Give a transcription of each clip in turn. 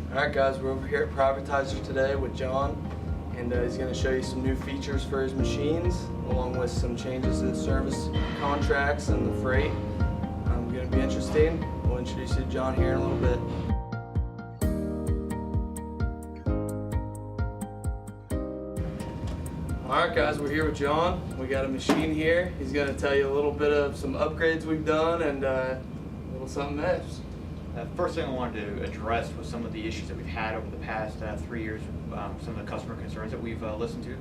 Alright guys, we're over here at Privatizer today with John, and he's going to show you some new features for his machines, along with some changes to the service contracts and the freight. Going to be interesting. We'll introduce you to John here in a little bit. Alright guys, we're here with John. We got a machine here. He's going to tell you a little bit of some upgrades we've done and a little something else. First thing I wanted to address was some of the issues that we've had over the past 3 years, some of the customer concerns that we've listened to.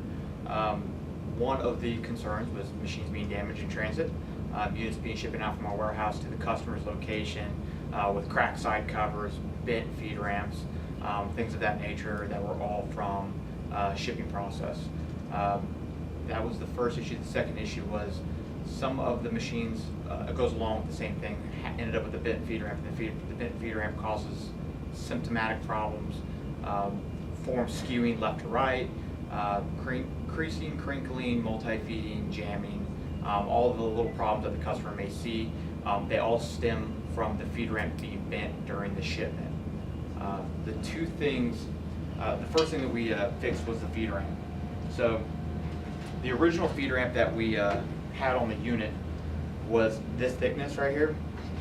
One of the concerns was machines being damaged in transit, units being shipped out from our warehouse to the customer's location with cracked side covers, bent feed ramps, things of that nature that were all from shipping process. That was the first issue. The second issue was some of the machines, it goes along with the same thing, ended up with a bent feed ramp. The bent feed ramp causes symptomatic problems, forms skewing left to right, creasing, crinkling, multi-feeding, jamming, all of the little problems that the customer may see, they all stem from the feed ramp being bent during the shipment. The two things, the first thing that we fixed was the feed ramp. So the original feed ramp that we had on the unit was this thickness right here,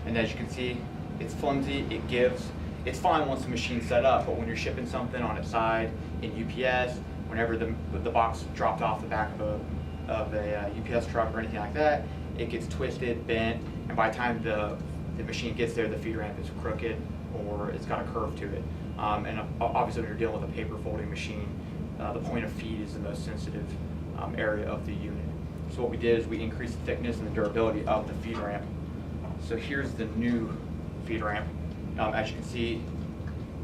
and as you can see, it's flimsy, it gives. It's fine once the machine's set up, but when you're shipping something on its side in UPS, whenever the box dropped off the back of a UPS truck or anything like that, it gets twisted, bent, and by the time the machine gets there, the feed ramp is crooked or it's got a curve to it. And obviously when you're dealing with a paper folding machine, the point of feed is the most sensitive area of the unit. So what we did is we increased the thickness and the durability of the feed ramp. So here's the new feed ramp. As you can see,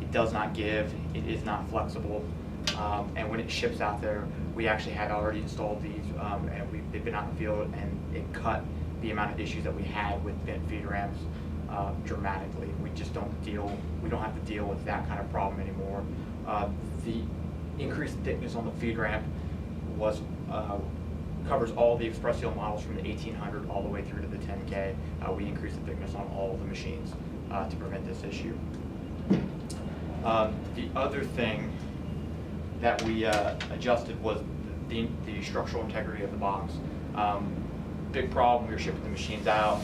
it does not give, it is not flexible, and when it ships out there, we actually had already installed these, and they've been out in the field, and it cut the amount of issues that we had with bent feed ramps dramatically. We just don't have to deal with that kind of problem anymore. The increased thickness on the feed ramp covers all the Express Seal models from the 1800 all the way through to the 10K. We increased the thickness on all of the machines to prevent this issue. The other thing that we adjusted was the structural integrity of the box. Big problem, we were shipping the machines out.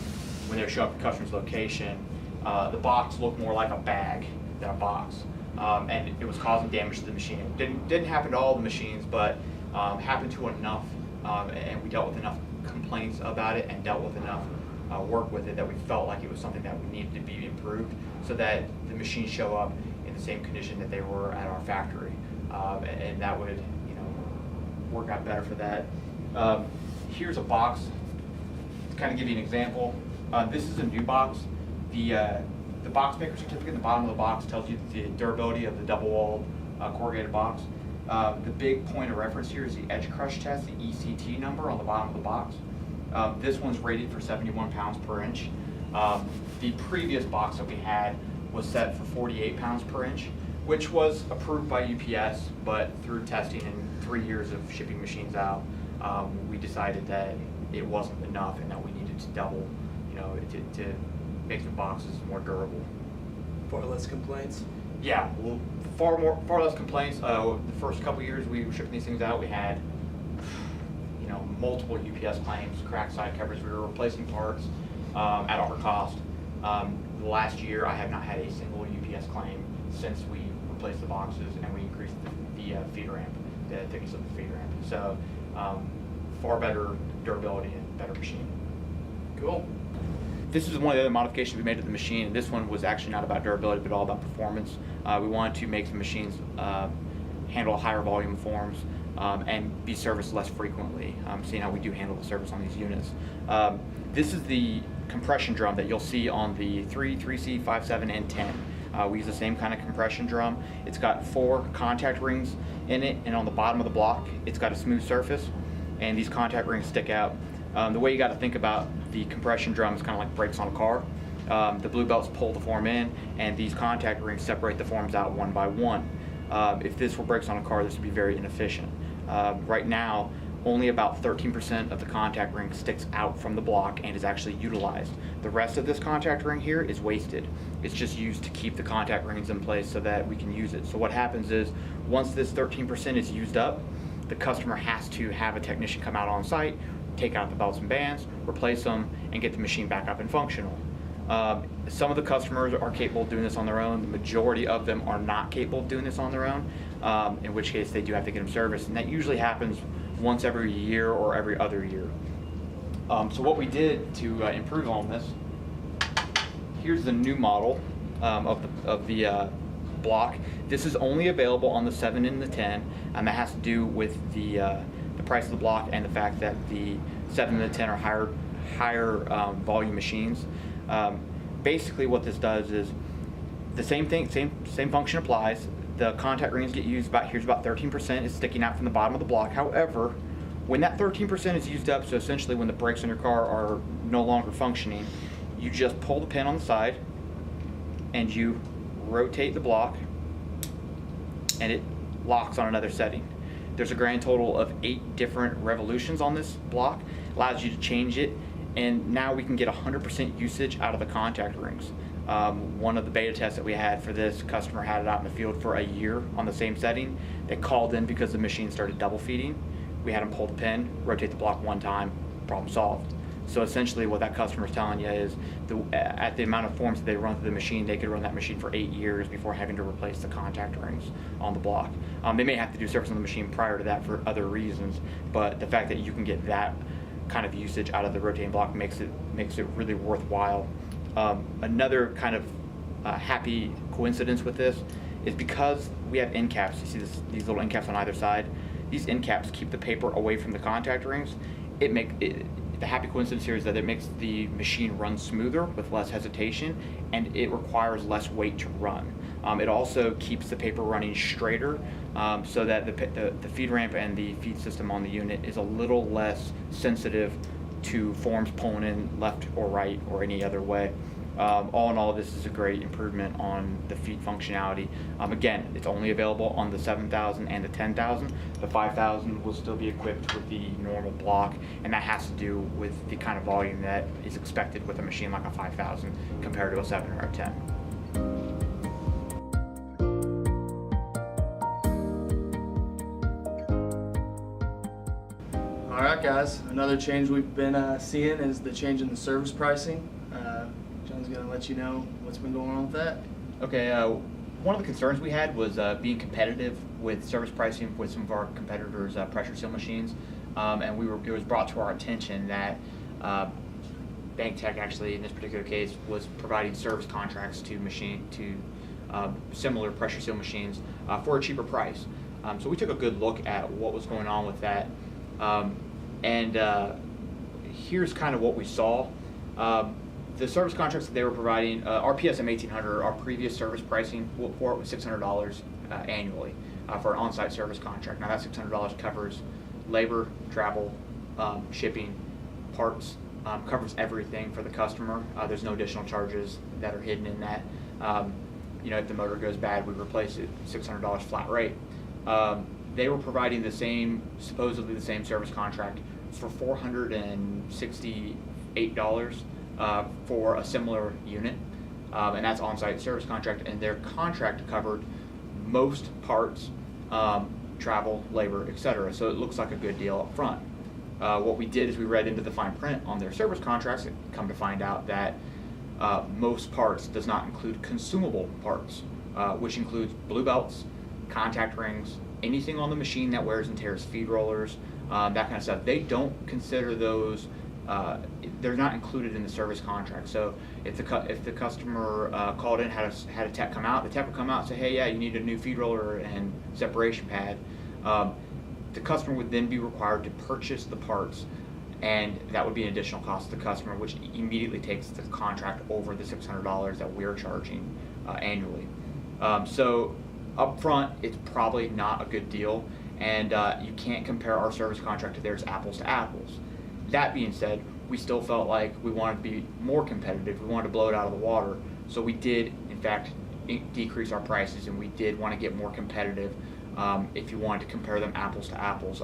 When they were showing up at the customer's location, the box looked more like a bag than a box. And it was causing damage to the machine. It didn't happen to all the machines, but happened to enough, and we dealt with enough complaints about it and dealt with enough work with it that we felt like it was something that needed to be improved so that the machines show up in the same condition that they were at our factory, and that would, work out better for that. Here's a box to kind of give you an example. This is a new box. The box maker certificate in the bottom of the box tells you the durability of the double-walled corrugated box. The big point of reference here is the edge crush test, the ECT number on the bottom of the box. This one's rated for 71 pounds per inch. The previous box that we had was set for 48 pounds per inch, which was approved by UPS, but through testing and 3 years of shipping machines out, we decided that it wasn't enough and that we needed to double, to make the boxes more durable. Far less complaints? Yeah, well, far less complaints. The first couple years we were shipping these things out, we had, multiple UPS claims, cracked side covers. We were replacing parts at our cost. The last year, I have not had a single UPS claim since we replaced the boxes and we increased the feed ramp, the thickness of the feed ramp. So, far better durability and better machine. Cool. This is one of the other modifications we made to the machine. This one was actually not about durability, but all about performance. We wanted to make the machines handle a higher volume of forms and be serviced less frequently, seeing how we do handle the service on these units. This is the compression drum that you'll see on the 3, 3C, 5, 7, and 10. We use the same kind of compression drum. It's got 4 contact rings in it, and on the bottom of the block, it's got a smooth surface, and these contact rings stick out. The way you got to think about the compression drum is kind of like brakes on a car. The blue belts pull the form in, and these contact rings separate the forms out one by one. If this were brakes on a car, this would be very inefficient. Right now, only about 13% of the contact ring sticks out from the block and is actually utilized. The rest of this contact ring here is wasted. It's just used to keep the contact rings in place so that we can use it. So what happens is, once this 13% is used up, the customer has to have a technician come out on site, take out the belts and bands, replace them, and get the machine back up and functional. Some of the customers are capable of doing this on their own. The majority of them are not capable of doing this on their own, in which case they do have to get them serviced, and that usually happens once every year or every other year. So what we did to improve on this, here's the new model of the block. This is only available on the 7 and the 10, and that has to do with the price of the block and the fact that the 7 and the 10 are higher volume machines. Basically what this does is the same thing, same function applies. The contact rings get used here's about 13% is sticking out from the bottom of the block. However, when that 13% is used up, so essentially when the brakes on your car are no longer functioning, you just pull the pin on the side and you rotate the block and it locks on another setting. There's a grand total of 8 different revolutions on this block. Allows you to change it, and now we can get 100% usage out of the contact rings. One of the beta tests that we had for this, customer had it out in the field for a year on the same setting. They called in because the machine started double feeding. We had them pull the pin, rotate the block one time, problem solved. So essentially what that customer is telling you is at the amount of forms that they run through the machine, they could run that machine for 8 years before having to replace the contact rings on the block. They may have to do service on the machine prior to that for other reasons, but the fact that you can get that kind of usage out of the rotating block makes it really worthwhile. Another kind of happy coincidence with this is because we have end caps. You see these little end caps on either side. These end caps keep the paper away from the contact rings. The happy coincidence here is that it makes the machine run smoother with less hesitation, and it requires less weight to run. It also keeps the paper running straighter, so that the feed ramp and the feed system on the unit is a little less sensitive to forms pulling in left or right or any other way. All in all, this is a great improvement on the feed functionality. Again, it's only available on the 7,000 and the 10,000. The 5,000 will still be equipped with the normal block, and that has to do with the kind of volume that is expected with a machine like a 5,000 compared to a 7 or a 10. All right, guys, another change we've been seeing is the change in the service pricing. John's going to let you know what's been going on with that. Okay, one of the concerns we had was being competitive with service pricing with some of our competitors' pressure seal machines, and it was brought to our attention that Bank Tech, actually in this particular case, was providing service contracts to similar pressure seal machines for a cheaper price. So we took a good look at what was going on with that, and here's kind of what we saw. The service contracts that they were providing, our PSM 1800, our previous service pricing for it was $600 annually for an on-site service contract. Now that $600 covers labor, travel, shipping, parts, covers everything for the customer. There's no additional charges that are hidden in that. If the motor goes bad, we replace it, $600 flat rate. They were providing supposedly the same service contract for $468 for a similar unit, and that's on-site service contract, and their contract covered most parts, travel, labor, etc. So it looks like a good deal up front. What we did is we read into the fine print on their service contracts and come to find out that most parts does not include consumable parts, which includes blue belts, contact rings, anything on the machine that wears and tears, feed rollers, that kind of stuff. They don't consider those. They're not included in the service contract. So if the customer called in, had a tech come out, the tech would come out and say, hey, yeah, you need a new feed roller and separation pad. The customer would then be required to purchase the parts, and that would be an additional cost to the customer, which immediately takes the contract over the $600 that we're charging annually. So up front, it's probably not a good deal, and you can't compare our service contract to theirs apples to apples. That being said, we still felt like we wanted to be more competitive. We wanted to blow it out of the water. So we did, in fact, decrease our prices, and we did want to get more competitive if you wanted to compare them apples to apples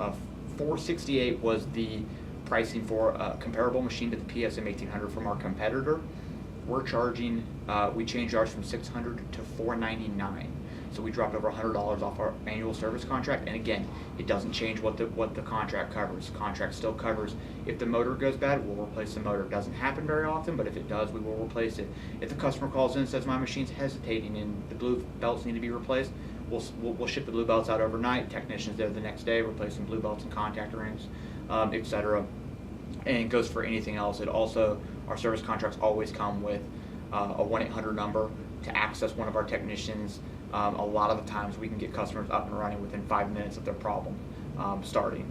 $468 was the pricing for a comparable machine to the PSM 1800 from our competitor. We're charging, we changed ours from $600 to $499. So we dropped over $100 off our annual service contract. And again, it doesn't change what the contract covers. The contract still covers if the motor goes bad, we'll replace the motor. It doesn't happen very often, but if it does, we will replace it. If the customer calls in and says my machine's hesitating and the blue belts need to be replaced, we'll ship the blue belts out overnight. Technicians there the next day, replacing blue belts and contact rings, etc. And it goes for anything else. It also, our service contracts always come with a 1-800 number to access one of our technicians. A lot of the times we can get customers up and running within 5 minutes of their problem starting,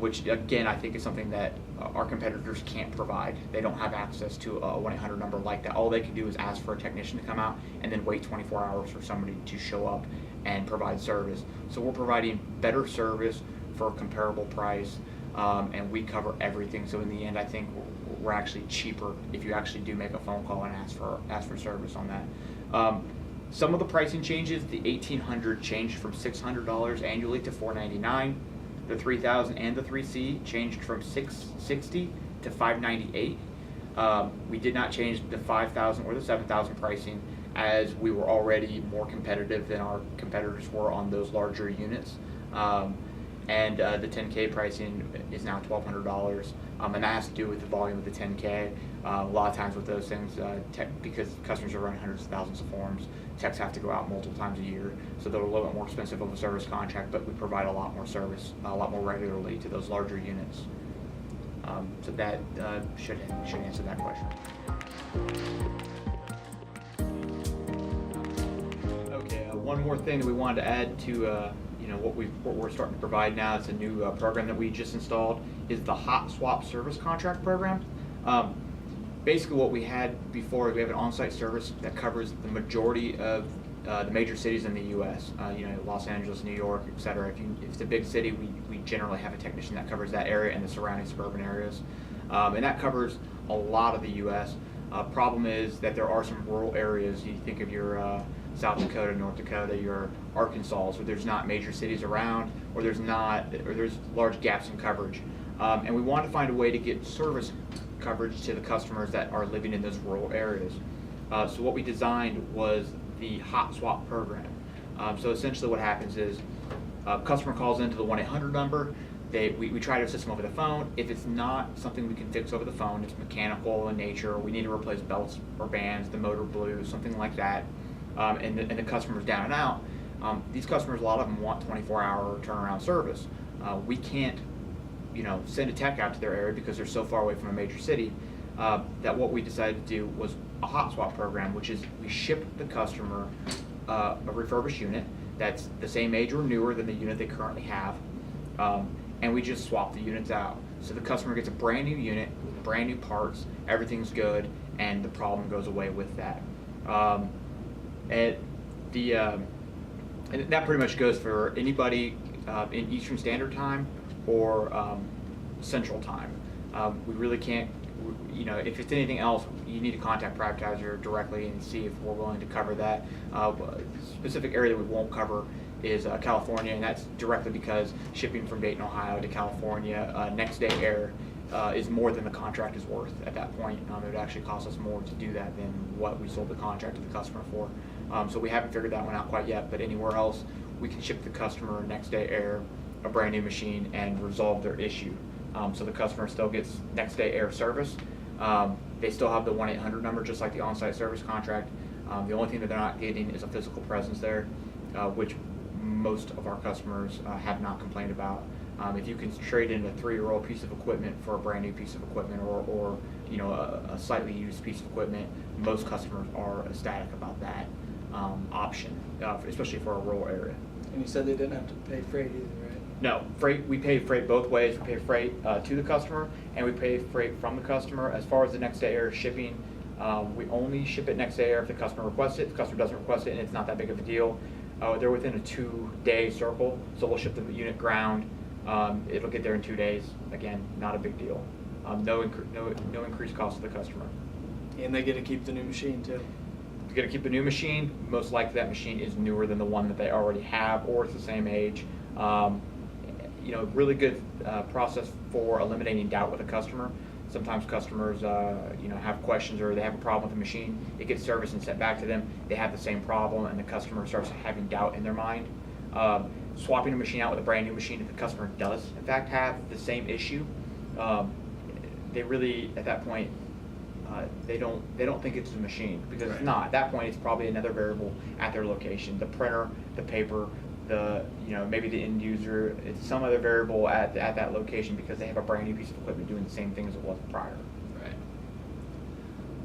which again I think is something that our competitors can't provide. They don't have access to a 1-800 number like that. All they can do is ask for a technician to come out and then wait 24 hours for somebody to show up and provide service. So we're providing better service for a comparable price, and we cover everything. So in the end, I think we're actually cheaper if you actually do make a phone call and ask for service on that. Some of the pricing changes, the 1800 changed from $600 annually to $499. The 3000 and the 3C changed from $660 to $598. We did not change the 5000 or the 7000 pricing, as we were already more competitive than our competitors were on those larger units. And the 10K pricing is now $1,200, and that has to do with the volume of the 10K. A lot of times with those things, because customers are running hundreds of thousands of forms, techs have to go out multiple times a year, so they're a little bit more expensive of a service contract, but we provide a lot more service, a lot more regularly to those larger units. So that should answer that question. Okay, one more thing that we wanted to add to what we're starting to provide now. It's a new program that we just installed, is the Hot Swap Service Contract Program. Basically what we had before, we have an on-site service that covers the majority of the major cities in the U.S. Los Angeles, New York, etc. If it's a big city, we generally have a technician that covers that area and the surrounding suburban areas, and that covers a lot of the U.S. Problem is that there are some rural areas. You think of your South Dakota, North Dakota, your Arkansas, where there's not major cities around, or there's large gaps in coverage, and we want to find a way to get service coverage to the customers that are living in those rural areas. So what we designed was the Hot Swap program. So essentially what happens is a customer calls into the 1-800 number. We try to assist them over the phone. If it's not something we can fix over the phone, it's mechanical in nature, or we need to replace belts or bands, the motor blew, something like that, and the customer's down and out, these customers, a lot of them want 24-hour turnaround service. We can't send a tech out to their area because they're so far away from a major city, that what we decided to do was a hot swap program, which is we ship the customer a refurbished unit that's the same age or newer than the unit they currently have, and we just swap the units out. So the customer gets a brand new unit, brand new parts, everything's good, and the problem goes away with that. And that pretty much goes for anybody in Eastern Standard Time or Central Time. We really can't, if it's anything else, you need to contact Privatizer directly and see if we're willing to cover that. The specific area that we won't cover is California, and that's directly because shipping from Dayton, Ohio to California, next day air, is more than the contract is worth at that point. It would actually cost us more to do that than what we sold the contract to the customer for. So we haven't figured that one out quite yet, but anywhere else, we can ship the customer next day air, a brand new machine, and resolve their issue. So the customer still gets next day air service. They still have the 1-800 number, just like the on-site service contract. The only thing that they're not getting is a physical presence there, which most of our customers have not complained about. If you can trade in a 3-year-old piece of equipment for a brand new piece of equipment, or a slightly used piece of equipment, most customers are ecstatic about that option, especially for a rural area. And you said they didn't have to pay freight either, right? No, freight, we pay freight both ways. We pay freight to the customer, and we pay freight from the customer. As far as the next day air shipping, we only ship it next day air if the customer requests it. If the customer doesn't request it, and it's not that big of a deal, they're within a 2-day circle, so we'll ship the unit ground. It'll get there in 2 days. Again, not a big deal. No increased cost to the customer. And they get to keep the new machine too. You get to keep the new machine. Most likely that machine is newer than the one that they already have, or it's the same age. really good process for eliminating doubt with a customer. Sometimes customers, have questions or they have a problem with the machine. It gets serviced and sent back to them. They have the same problem, and the customer starts having doubt in their mind. Swapping a machine out with a brand new machine, if the customer does in fact have the same issue, they really at that point they don't think it's the machine, because it's not. At that point, it's probably another variable at their location: the printer, the paper, maybe the end user. It's some other variable at that location because they have a brand new piece of equipment doing the same thing as it was prior. Right.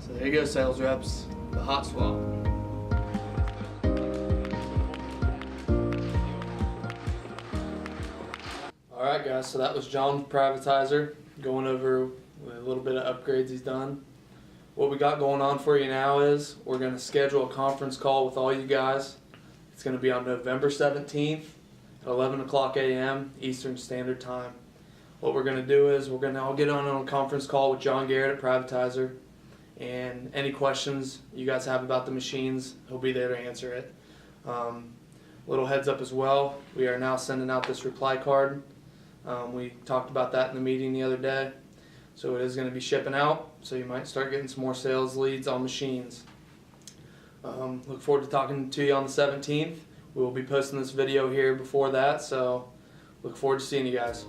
So there you go, sales reps. The hot swap. All right, guys. So that was John Privatizer going over a little bit of upgrades he's done. What we got going on for you now is we're going to schedule a conference call with all you guys. It's going to be on November 17th at 11 o'clock a.m. Eastern Standard Time. What we're going to do is we're going to all get on a conference call with John Garrett at Privatizer, and any questions you guys have about the machines, he'll be there to answer it. Little heads up as well, we are now sending out this reply card. We talked about that in the meeting the other day. So it is going to be shipping out, so you might start getting some more sales leads on machines. Look forward to talking to you on the 17th. We will be posting this video here before that, so look forward to seeing you guys.